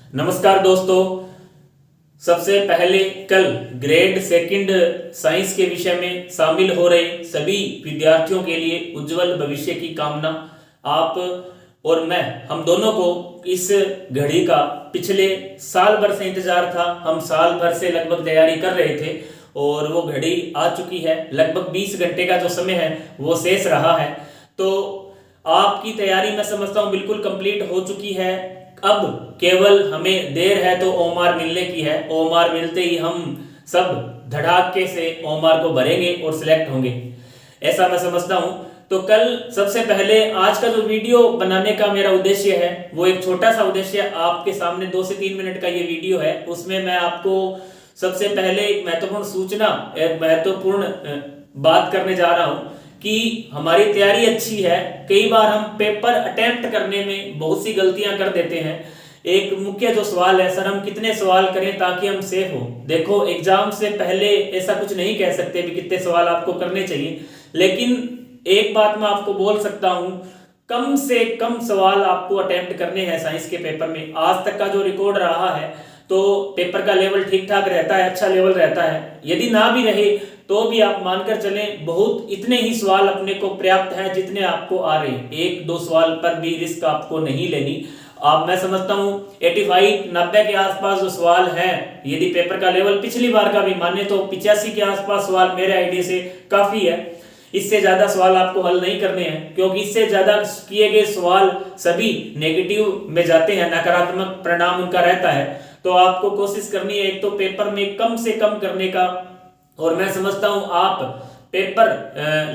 नमस्कार दोस्तों। सबसे पहले कल ग्रेड सेकंड साइंस के विषय में शामिल हो रहे सभी विद्यार्थियों के लिए उज्जवल भविष्य की कामना। आप और मैं, हम दोनों को इस घड़ी का पिछले साल भर से इंतजार था। हम साल भर से लगभग तैयारी कर रहे थे और वो घड़ी आ चुकी है। लगभग 20 घंटे का जो समय है वो शेष रहा है। तो आपकी तैयारी मैं समझता हूँ बिल्कुल कंप्लीट हो चुकी है। अब केवल हमें देर है तो ओमार मिलने की है। ओमार मिलते ही हम सब धड़ाके से ओमार को भरेंगे और सिलेक्ट होंगे, ऐसा मैं समझता हूं। तो कल सबसे पहले आज का जो वीडियो बनाने का मेरा उद्देश्य है वो एक छोटा सा उद्देश्य आपके सामने 2 से 3 मिनट का ये वीडियो है। उसमें मैं आपको सबसे पहले एक महत्वपूर्ण सूचना, एक महत्वपूर्ण बात करने जा रहा हूं कि हमारी तैयारी अच्छी है। कई बार हम पेपर अटेम्प्ट करने में बहुत सी गलतियां कर देते हैं। एक मुख्य जो सवाल है, सर हम कितने सवाल करें ताकि हम सेफ हो। देखो, एग्जाम से पहले ऐसा कुछ नहीं कह सकते भी कितने सवाल आपको करने चाहिए, लेकिन एक बात मैं आपको बोल सकता हूं, कम से कम सवाल आपको अटेम्प्ट करने हैं साइंस के पेपर में। आज तक का जो रिकॉर्ड रहा है तो पेपर का लेवल ठीक ठाक रहता है, अच्छा लेवल रहता है। यदि ना भी रहे तो भी आप मानकर चलें बहुत इतने ही सवाल अपने को पर्याप्त है जितने आपको आ रहे हैं। 1-2 सवाल पर भी रिस्क आपको नहीं लेनी। आप, मैं समझता हूं 85-90 के आसपास जो सवाल है, यदि पेपर का लेवल पिछली बार का भी माने तो 85 के आसपास सवाल मेरे आइडिया से काफी है। इससे ज्यादा सवाल आपको हल नहीं करने हैं, क्योंकि इससे ज्यादा किए गए सवाल सभी नेगेटिव में जाते हैं, नकारात्मक परिणाम उनका रहता है। तो आपको कोशिश करनी है एक तो पेपर में कम से कम करने का, और मैं समझता हूं आप पेपर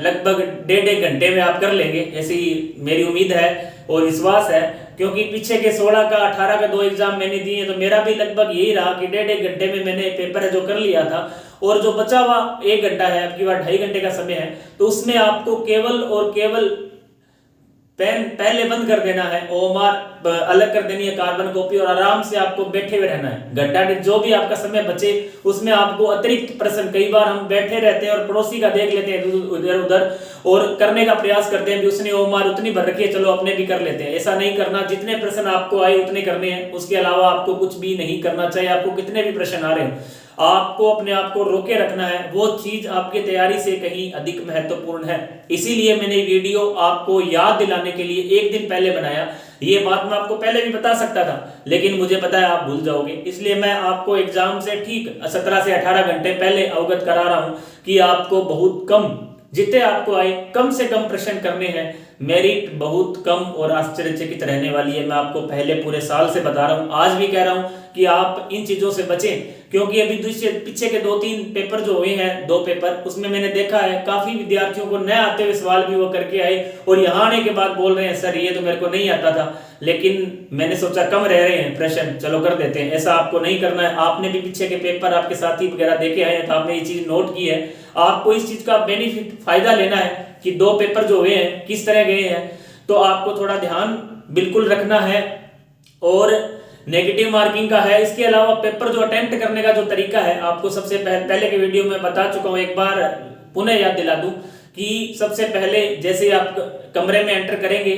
लगभग 1.5 घंटे में आप कर लेंगे, ऐसी मेरी उम्मीद है और विश्वास है। क्योंकि पीछे के 16 का 18 का 2 एग्जाम मैंने दिए, तो मेरा भी लगभग यही रहा कि 1.5 घंटे में मैंने पेपर जो कर लिया था। और जो बचा हुआ 1 घंटा है, आपकी बार 2.5 घंटे का समय है, तो उसमें आपको केवल और केवल पेन पहले बंद कर देना है, ओएमआर अलग कर देनी है, कार्बन कॉपी, और आराम से आपको बैठे हुए रहना है। घंटा डेढ़ जो भी आपका समय बचे उसमें आपको अतिरिक्त प्रश्न, कई बार हम बैठे रहते हैं और पड़ोसी का देख लेते हैं इधर उधर और करने का प्रयास करते हैं भी उसने ओएमआर उतनी भर रखी है, चलो अपने भी कर लेते हैं। ऐसा नहीं करना। जितने प्रश्न आपको आए उतने करने हैं, उसके अलावा आपको कुछ भी नहीं करना चाहिए। आपको कितने भी प्रश्न आ रहे हैं, आपको अपने आप को रोके रखना है। वो चीज आपकी तैयारी से कहीं अधिक महत्वपूर्ण है। इसीलिए मैंने वीडियो आपको याद दिलाने के लिए 1 दिन पहले बनाया। ये बात मैं आपको पहले भी बता सकता था, लेकिन मुझे पता है आप भूल जाओगे, इसलिए मैं आपको एग्जाम से ठीक 17 से 18 घंटे पहले अवगत करा रहा हूं कि आपको बहुत कम, जितने आपको आए कम से कम प्रश्न करने हैं। मेरिट बहुत कम और आश्चर्यचकित रहने वाली है। मैं आपको पहले पूरे साल से बता रहा हूं, आज भी कह रहा हूं कि आप इन चीजों से बचें। क्योंकि अभी दूसरे पीछे के 2-3 पेपर जो हुए हैं, 2 पेपर, उसमें मैंने देखा है काफी विद्यार्थियों को नए आते हुए सवाल भी वो करके आए और यहाँ आने के बाद बोल रहे हैं सर ये तो मेरे को नहीं आता था, लेकिन मैंने सोचा कम रह रहे हैं प्रश्न, चलो कर देते हैं। ऐसा आपको नहीं करना है। आपने भी पीछे के पेपर आपके साथी वगैरह देखे आए हैं, तो आपने ये चीज नोट की है। आपको इस चीज का बेनिफिट, फायदा लेना है कि 2 पेपर जो हुए हैं किस तरह गए हैं, तो आपको थोड़ा ध्यान बिल्कुल रखना है। और नेगेटिव मार्किंग का है। इसके अलावा पेपर जो अटेम्प्ट करने का जो तरीका है, आपको सबसे पहले के वीडियो में बता चुका हूं, एक बार पुनः याद दिला दूं कि सबसे पहले जैसे आप कमरे में एंटर करेंगे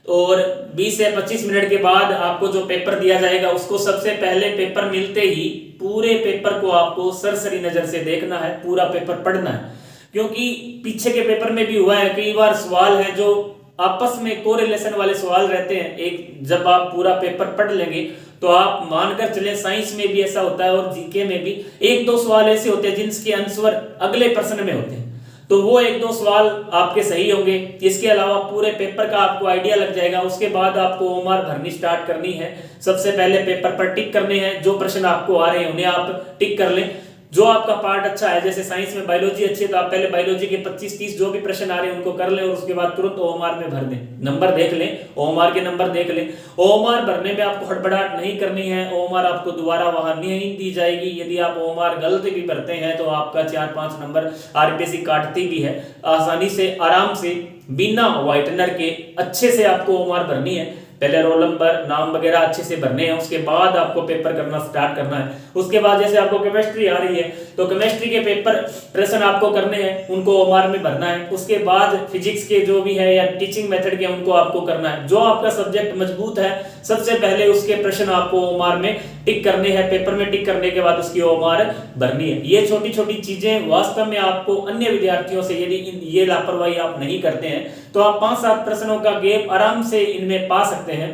और 20 से 25 मिनट के बाद आपको जो पेपर दिया जाएगा, उसको सबसे पहले पेपर मिलते ही पूरे पेपर को आपको सरसरी नजर से देखना है, पूरा पेपर पढ़ना है। क्योंकि पीछे के पेपर में भी हुआ है, कई बार सवाल है जो आपस में कोरिलेशन वाले सवाल रहते हैं। एक जब आप पूरा पेपर पढ़ लेंगे तो आप मानकर चले, साइंस में भी ऐसा होता है और जीके में भी 1-2 सवाल ऐसे होते हैं जिनके आंसर अगले प्रश्न में होते हैं, तो वो 1-2 सवाल आपके सही होंगे। इसके अलावा पूरे पेपर का आपको आइडिया लग जाएगा। उसके बाद आपको ओएमआर भरनी स्टार्ट करनी है। सबसे पहले पेपर पर टिक करने हैं, जो प्रश्न आपको आ रहे हैं उन्हें आप टिक कर लें। जो आपका पार्ट अच्छा है, जैसे साइंस में बायोलॉजी अच्छी है तो आप पहले बायोलॉजी के 25-30 जो भी प्रश्न आ रहे हैं उनको कर लें और उसके बाद तुरंत ओएमआर में भर दें। नंबर देख लें, ओएमआर के नंबर देख लें। ओएमआर भरने में आपको हड़बड़ाहट नहीं करनी है। ओएमआर आपको दोबारा वहां नहीं दी जाएगी। यदि आप ओएमआर गलत भी भरते हैं तो आपका 4-5 नंबर आरपीएससी काटती भी है। आसानी से, आराम से, बिना व्हाइटनर के अच्छे से आपको ओएमआर भरनी है। पहले रोल नंबर, नाम वगैरह अच्छे से भरने हैं, उसके बाद आपको पेपर करना स्टार्ट करना है। उसके बाद जैसे आपको केमिस्ट्री आ रही है तो केमिस्ट्री के पेपर प्रश्न आपको करने हैं, उनको ओमार में भरना है। उसके बाद फिजिक्स के जो भी है या टीचिंग मेथड के उनको आपको करना है। जो आपका सब्जेक्ट मजबूत है सबसे पहले उसके प्रश्न आपको ओमार में टिक करने हैं, पेपर में टिक करने के बाद उसकी ओमार भरनी है। ये छोटी छोटी चीजें वास्तव में आपको अन्य विद्यार्थियों से, यदि ये लापरवाही आप नहीं करते हैं तो आप 5-7 प्रश्नों का गैप आराम से इनमें पा सकते हैं।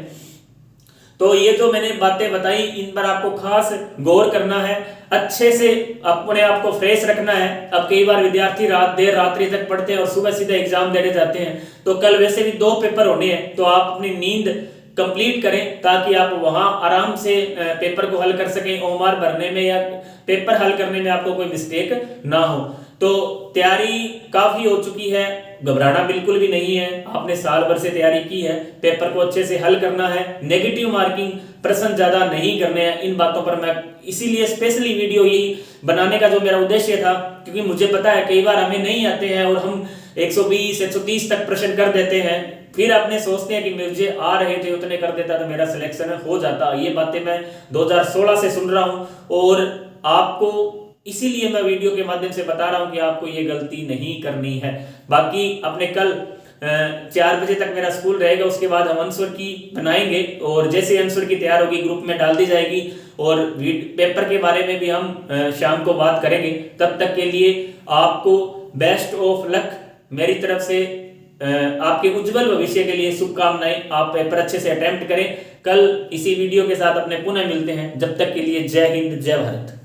तो ये जो मैंने बातें बताई इन पर आपको खास गौर करना है, अच्छे से अपने आप को फ्रेश रखना है। अब कई बार विद्यार्थी देर रात्रि तक पढ़ते हैं और सुबह सीधे एग्जाम देने जाते हैं, तो कल वैसे भी 2 पेपर होने हैं, तो आप अपनी नींद कंप्लीट करें ताकि आप वहां आराम से पेपर को हल कर सकें। ओमार भरने में या पेपर हल करने में आपको कोई मिस्टेक ना हो। तो तैयारी काफी हो चुकी है, घबराना बिल्कुल भी नहीं है। आपने साल भर से तैयारी की है, पेपर को अच्छे से हल करना है, नेगेटिव मार्किंग प्रश्न ज्यादा नहीं करने हैं। इन बातों पर मैं इसीलिए स्पेशली वीडियो यही बनाने का जो मेरा उद्देश्य था, क्योंकि मुझे पता है कई बार हमें नहीं आते हैं और हम 120-130 तक प्रश्न कर देते हैं, फिर अपने सोचते हैं कि मुझे आ रहे थे उतने कर देता तो मेरा सिलेक्शन हो जाता। ये बातें मैं 2016 से सुन रहा हूं और आपको इसीलिए मैं वीडियो के माध्यम से बता रहा हूं कि आपको ये गलती नहीं करनी है। बाकी अपने कल 4 बजे तक मेरा स्कूल रहेगा, उसके बाद हम आंसर की बनाएंगे और जैसे आंसर की तैयार होगी ग्रुप में डाल दी जाएगी और पेपर के बारे में भी हम शाम को बात करेंगे। तब तक के लिए आपको बेस्ट ऑफ लक मेरी तरफ से, आपके उज्जवल भविष्य के लिए शुभकामनाएं। आप पेपर अच्छे से अटेम्प्ट करें। कल इसी वीडियो के साथ अपने पुनः मिलते हैं, जब तक के लिए जय हिंद जय भारत।